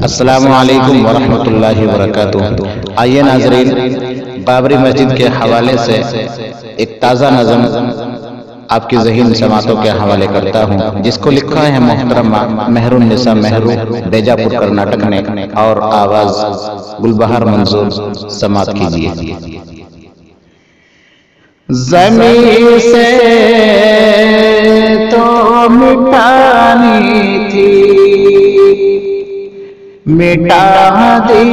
السلام علیکم ورحمۃ اللہ وبرکاتہ۔ آئیے ناظرین، بابری مسجد کے حوالے سے ایک تازہ نظم آپ کی ذہین سماعتوں کے حوالے کرتا ہوں، جس کو لکھا ہے محترمہ مہر النساء مہرو، بیجاپور کرناٹک نے، اور آواز گلبہار منظور۔ سماعت کیجیے۔ زمین سے تو مٹانی تھی، مٹا دی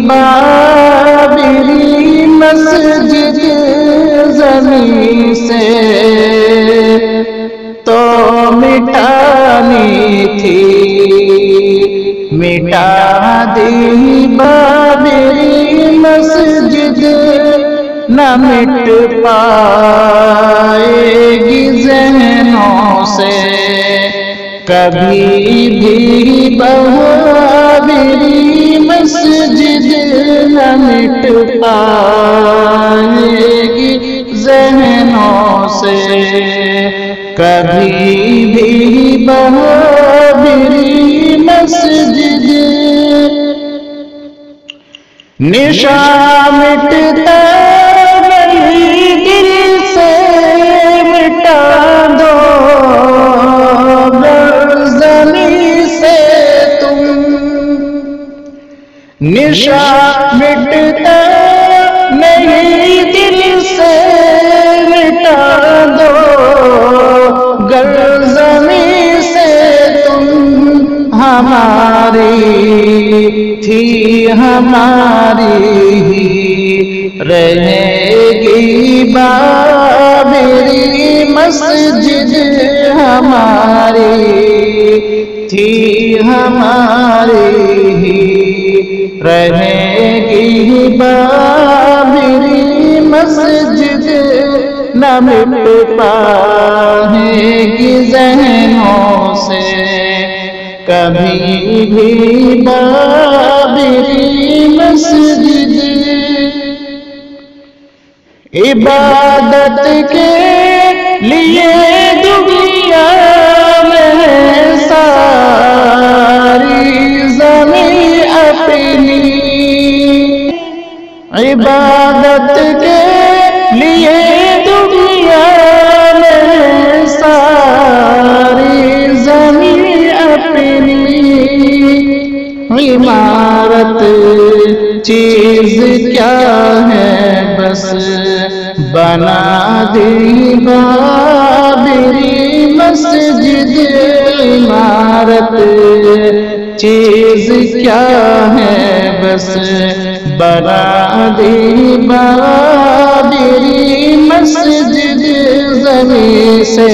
بابری مسجد، زمین سے تو مٹانی تھی، مٹا دی بابری مسجد، نہ مٹ پائے گی ذہنوں سے کبھی بھی بابری مسجد، نہ مٹ پائے گی ذہنوں سے کبھی بھی بابری مسجد۔ نشان مٹتا دل سے مٹا دو، زمین سے تم نشان مٹتا نہیں دل سے مٹا دو، گر زمین سے تم ہماری تھی، ہماری ہی رہے گی بابری مسجد، ہماری تھی، ہماری ہی رہے گی بابری مسجد، نہ مٹ پائے گی ذہنوں سے کبھی بھی بابری مسجد۔ عبادت کے لیے دنیا میں ساری زمین اپنی، عبادت کے لیے دنیا میں ساری زمین اپنی، عمارت چیز کیا ہے بس بنا دی بابری مسجد، عمارت چیز کیا ہے بس بنا دی بابری مسجد، زمین سے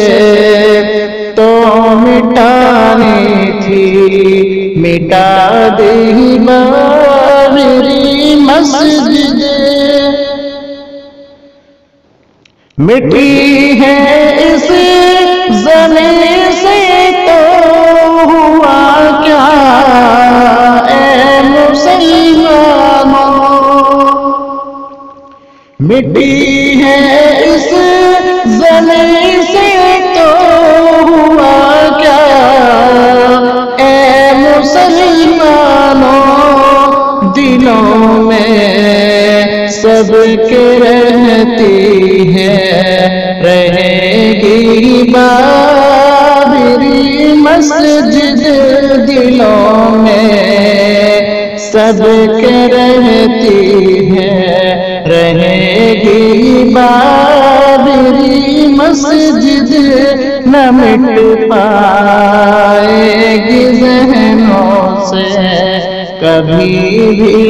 تو مٹانی تھی، مٹا دی بابری مسجد۔ مٹی ہے اس زمین سے تو ہوا کیا اے مسلمانوں، مٹی ہے اس زمین سے تو ہوا کیا اے مسلمانوں، دلوں میں سب کے رہتی ہے، رہے گی بابری مسجد، دلوں میں سب کے رہتی ہے، رہے گی بابری مسجد، نہ مٹ پائے گی ذہنوں سے کبھی بھی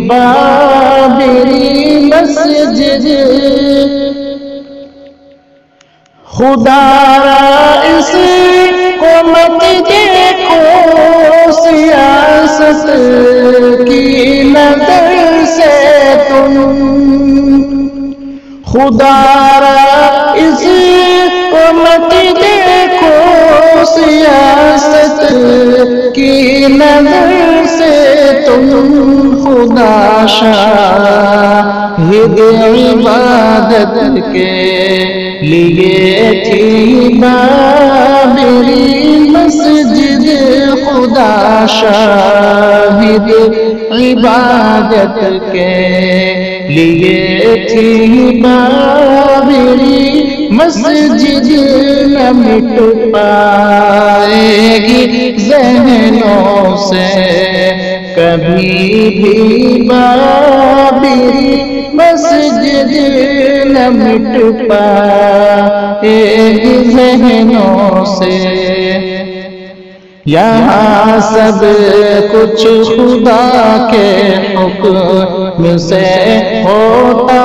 بابری مسجد۔ خدا را اس کو مت دیکھو سیاست کی نظر سے تم، خدا را اس کو مت دیکھو سیاست کی نظر سے تم، خدا شاہد عبادت کے لیے تھی بابری مسجد، خدا شاہد واحد عبادت کے لیے تھی بابری مسجد نہ مٹ پائے گی ذہنوں سے کبھی بھی بابری مسجد نہ مٹ پائے گی ذہنوں سے یہاں سب کچھ خدا کے حکم سے ہوتا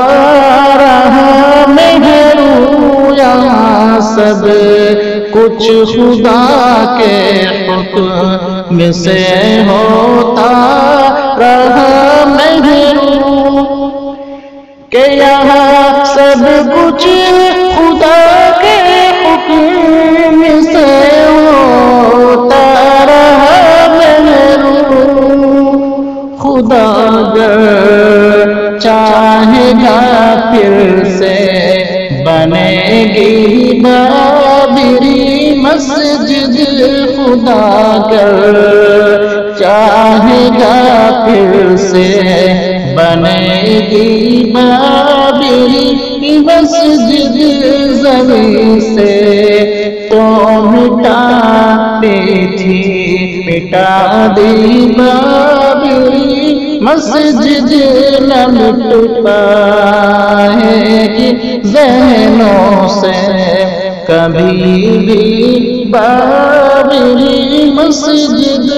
رہا محرو یہاں سب کچھ خدا کے حکم سے ہوتا رہا محرو کہ یہاں سب کچھ خدا کے حکم سے ہوتا رہا محرو خدا اگر چاہے گا پھر سے بنے گی بابری مسجد خدا اگر چاہے گا پھر سے بنے گی بابری مسجد زمین سے تو مٹاتی تھی مٹا دی بابری مسجد نہ مٹ پائے گی ذہنوں سے کبھی بھی بابری مسجد